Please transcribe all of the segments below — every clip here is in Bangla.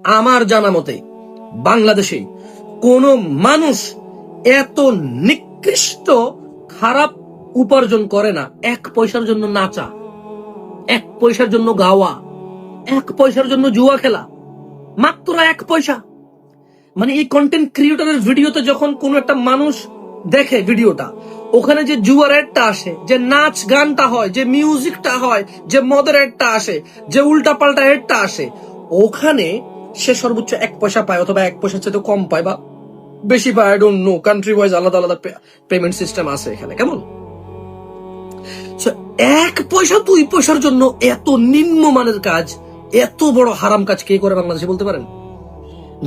আমার জানা মতে বাংলাদেশে কোন মানুষ এত নিকৃষ্ট খারাপ উপার্জন করে না 1 পয়সার জন্য নাচা, 1 পয়সার জন্য গাওয়া, 1 পয়সার জন্য জুয়া খেলা, মাত্র 1 পয়সা। মানে এই কন্টেন্ট ক্রিয়েটরের ভিডিওতে যখন কোন একটা মানুষ দেখে ভিডিওটা, ওখানে যে জুয়ার অ্যাডটা আসে, যে নাচ গানটা হয়, যে মিউজিকটা হয়, যে মদের অ্যাডটা আসে, যে উল্টা পাল্টা অ্যাডটা আসে, ওখানে সে সর্বোচ্চ 1 পয়সা পায়, অথবা 1 পয়সার চেয়ে কম পায় বা বেশি পায়। I don't know, country wise আলাদা আলাদা পেমেন্ট সিস্টেম আছে এখানে, কেমন? 1 পয়সা 2 পয়সার জন্য এত নিম্নমানের কাজ, এত বড় হারাম কাজ কে করে বাংলাদেশে বলতে পারেন?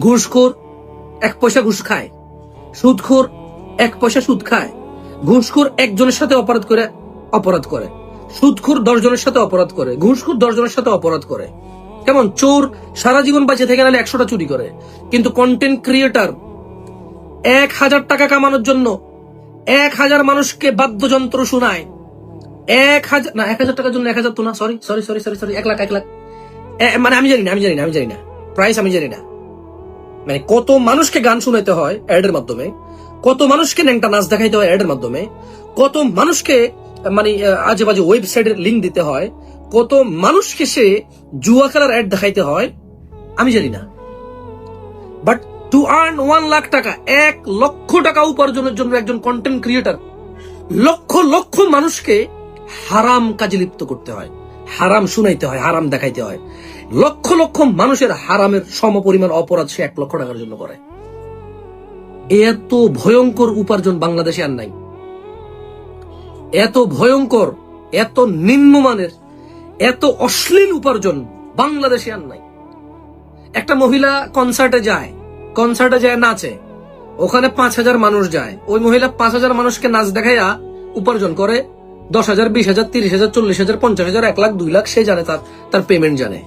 ঘুষখোর 1 পয়সা ঘুষ খায়, সুদখোর 1 পয়সা সুদ খায়, ঘুষখোর একজনের সাথে অপরাধ করে, সুদখোর 10 জনের সাথে অপরাধ করে, ঘুষখোর 10 জনের সাথে অপরাধ করে। কেমন? চোর সারা জীবন বেঁচে থেকে নাহলে 100টা চুরি করে, কিন্তু কন্টেন্ট ক্রিয়েটর 1000 টাকা কামানোর জন্য 1000 মানুষকে বাদ্যযন্ত্র শোনায়। 1000 টাকার জন্য 1000 তো না, সরি 1 লাখ মানে আমি জানি না প্রাইস, আমি জানি না। মানে কত মানুষকে গান শুনাইতে হয় অ্যাডের মাধ্যমে, কত মানুষকে ন্যাংটা নাচ দেখাইতে হয় অ্যাডের মাধ্যমে, কত মানুষকে মানে আজে বাজে ওয়েবসাইটের লিঙ্ক দিতে হয়, কত মানুষকে সে জুয়া খেলার অ্যাড দেখাইতে হয়, আমি জানি না। বাট টু আর্ন 1 লাখ টাকা, 1 লক্ষ টাকা উপার্জনের জন্য একজন কন্টেন্ট ক্রিয়েটর লক্ষ লক্ষ মানুষকে হারাম কাজে লিপ্ত করতে হয়, হারাম শুনাইতে হয়, হারাম দেখাইতে হয়। লক্ষ লক্ষ মানুষের হারামের সমপরিমাণ অপরাধ সে 1 লক্ষ টাকার জন্য করে। এত ভয়ঙ্কর উপার্জন বাংলাদেশে আর নাই। এত ভয়ঙ্কর, এত নিম্নমানের, এত অশ্লীল উপার্জন বাংলাদেশে আর নাই। একটা মহিলা কনসার্টে যায় নাচে, ওখানে 5000 মানুষ যায়, ওই মহিলা 5000 মানুষকে নাচ দেখাইয়া উপার্জন করে 10,000, 20,000, 30,000, 40,000, 50,000, 1 লাখ, 2 লাখ, সে জানে, তার পেমেন্ট জানে।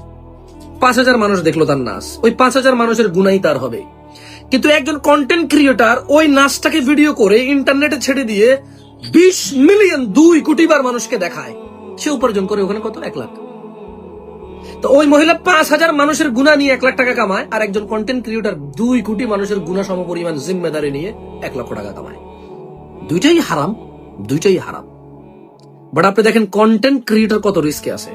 5000 মানুষ দেখলো তার নাচ, ওই 5000 মানুষের গুনাই তার হবে। কিন্তু একজন কন্টেন্ট ক্রিয়েটর ওই নাচটাকে ভিডিও করে ইন্টারনেটে ছেড়ে দিয়ে 20 মিলিয়ন, 2 কোটি বার মানুষকে দেখায়, সে উপার্জন করে ওখানে কত? 1 লাখ। তো ওই মহিলা 5000 মানুষের গুনাহ নিয়ে 1 লাখ টাকা কামায়, আর একজন কন্টেন্ট ক্রিয়েটর 2 কোটি মানুষের গুনাহ সমপরিমাণ জিম্মেদারি নিয়ে 1 লক্ষ টাকা কামায়। দুইটাই হারাম। বাট আপনি দেখেন কন্টেন্ট ক্রিয়েটর কত রিস্কে আছে।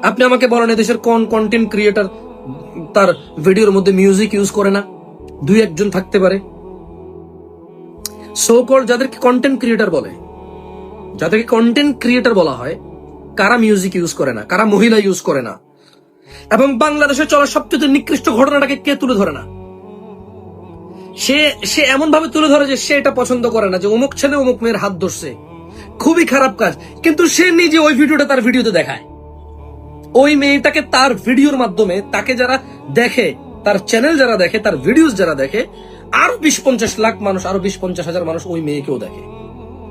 আপনি আমাকে বলেন এদেশের কোন কন্টেন্ট ক্রিয়েটর তার ভিডিওর মধ্যে মিউজিক ইউজ করে না? 2-1 জন থাকতে পারে। সো কল যাদেরকে কন্টেন্ট ক্রিয়েটর বলা হয়, কারা মিউজিক ইউজ করে না, কারা মহিলা ইউজ করে না? এবং বাংলাদেশে চলা সবচেয়ে নিকৃষ্ট ঘটনাটাকে কে তুলে ধরে না? সে এমন ভাবে তুলে ধরে যে সে এটা পছন্দ করে না যে অমুক ছেলে অমুক মেয়ের হাত ধরছে, খুবই খারাপ কাজ, কিন্তু সে নিজে ওই ভিডিওটা তার ভিডিওতে দেখায়। ওই মেয়েটাকে তার ভিডিওর মাধ্যমে তাকে যারা দেখে, তার চ্যানেল যারা দেখে, তার ভিডিওস যারা দেখে, আরো 20-50 লাখ মানুষ, আরো 20-50 হাজার মানুষ ওই মেয়েকেও দেখে,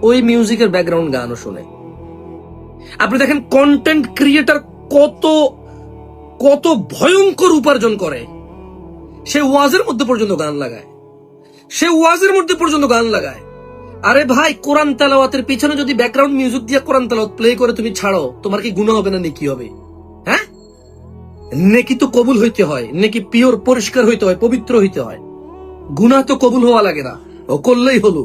ওই মিউজিকের ব্যাকগ্রাউন্ড গানও শুনে। আপনি দেখেন কন্টেন্ট ক্রিয়েটর কত ভয়ঙ্কর উপার্জন করে। সে ওয়াজের মধ্যে পর্যন্ত গান লাগায়। আরে ভাই, কোরআন তেলাওয়াতের পিছনে যদি ব্যাকগ্রাউন্ড মিউজিক দিয়ে কোরআন তেলাওয়াত প্লে করে তুমি ছাড়ো, তোমার কি গুনাহ হবে না নেকি হবে? হ্যাঁ, নেকি তো কবুল হইতে হয়, নেকি পিওর পরিষ্কার হইতে হয়, পবিত্র হইতে হয়। গুনাহ তো কবুল হওয়া লাগে না, ও করলেই হলো।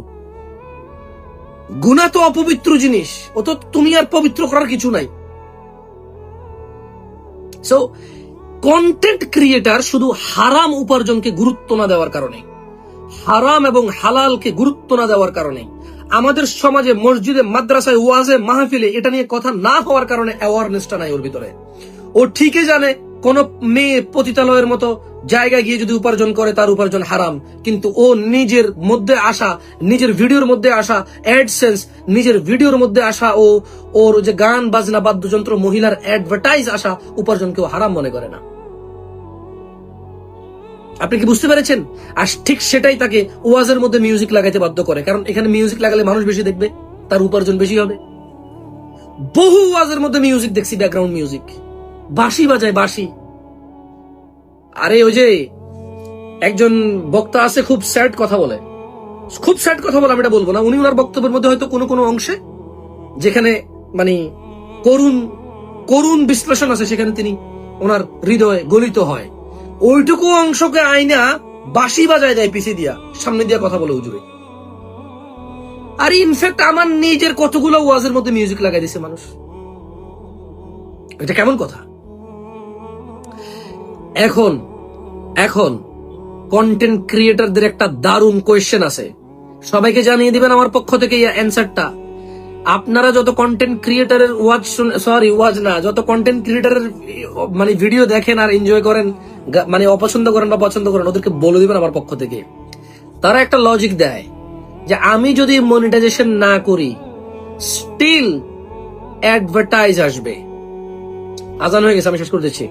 গুনাহ তো অপবিত্র জিনিস, ও তো তুমি আর পবিত্র করার কিছু নাই। সো কন্টেন্ট ক্রিয়েটর শুধু হারাম উপার্জনকে গুরুত্ব না দেওয়ার কারণে, হারাম এবং হালালকে গুরুত্ব না দেওয়ার কারণে, আমাদের সমাজে মসজিদে, মাদ্রাসায়, ওয়াজে, মাহফিলে এটা নিয়ে কথা না হওয়ার কারণে অ্যাওয়ারনেসটা নাই ওর ভিতরে। ও ঠিকই জানে কোন মেয়ে পতিতালয়ের মতো জায়গায় গিয়ে যদি উপার্জন করে তার উপার্জন হারাম, কিন্তু ও নিজের মধ্যে আসা, নিজের ভিডিওর মধ্যে আসা অ্যাডসেন্স, নিজের ভিডিওর মধ্যে আসা ওর যে গান বাজনা বাদ্যযন্ত্র মহিলার অ্যাডভার্টাইজ আসা উপার্জনকেও হারাম মনে করে না। আপনি কি বুঝতে পেরেছেন? আর ঠিক সেটাই তাকে ওয়াজের মধ্যে মিউজিক লাগাইতে বাধ্য করে, কারণ এখানে মিউজিক লাগালে মানুষ বেশি দেখবে, তার উপার্জন বেশি হবে। বহু ওয়াজের মধ্যে মিউজিক দেখছি, ব্যাকগ্রাউন্ড মিউজিক, বাঁশি বাজায়, বাঁশি। আরে ওই যে একজন বক্তা আছে, খুব স্যাড কথা বলে, আমি এটা বলবো না, উনি ওনার বক্তব্যের মধ্যে হয়তো কোনো অংশে যেখানে মানে করুণ বিশ্লেষণ আছে, সেখানে তিনি ওনার হৃদয়ে গলিত হয়। ওইটুকু অংশকে আইনা বাঁশি বাজায় দেয় পিছে দিয়া, সামনে দিয়া কথা বলে হুজুরে। আর ইনফ্যাক্ট আমার নিজের কতগুলো ওয়াজের মধ্যে মিউজিক লাগাই দিছে মানুষ। এটা কেমন কথা? এখন এখন কন্টেন্ট ক্রিয়েটরদের একটা দারুণ কোয়েশ্চেন আছে, সবাইকে জানিয়ে দিবেন আমার পক্ষ থেকে অ্যান্সারটা। আপনারা যত কন্টেন্ট ক্রিয়েটরের যত কন্টেন্ট ক্রিয়েটরের মানে ভিডিও দেখেন আর এনজয় করেন, মানে অপছন্দ করেন বা পছন্দ করেন, ওদেরকে বলে দিবেন আমার পক্ষ থেকে। তারা একটা লজিক দেয় যে আমি যদি মনিটাইজেশন না করি স্টিল অ্যাডভার্টাইজ আসবে। আজান হয়ে গেছে, আমি শেষ করে দিচ্ছি।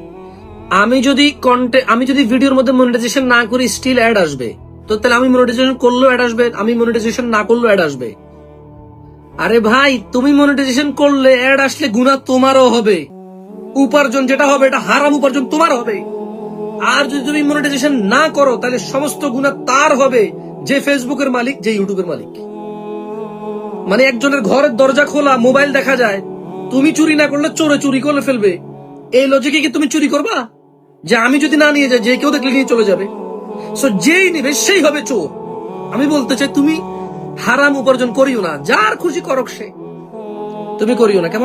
আমি যদি ভিডিওর মধ্যে মনিটাইজেশন না করি স্টিল অ্যাড আসবে, তো তাহলে আমি মনিটাইজেশন করলেও অ্যাড আসবে, আমি মনিটাইজেশন না করলেও অ্যাড আসবে। আরে ভাই, তুমি মনিটাইজেশন করলে অ্যাড আসলে গুনাহ তোমারও হবে, উপার্জন যেটা হবে এটা হারাম উপার্জন তোমার হবে। আর যদি তুমি মনিটাইজেশন না করো তাহলে সমস্ত গুনাহ তার হবে, যে ফেসবুকের মালিক, যে ইউটিউবের মালিক। মানে একজনের ঘরের দরজা খোলা, মোবাইল দেখা যায়, তুমি চুরি না করলে চোরে চুরি করে ফেলবে। এই লজিকে কি তুমি চুরি করবা? যে আমি যদি না নিয়ে যাই, যে কেউ দেখলে নিয়ে চলে যাবে, সো যেই নিবে সেই হবে চোর। আমি বলতে চাই তুমি হারাম উপার্জন করিও না, যার খুশি করক সে, তুমি করিও না। কেমন?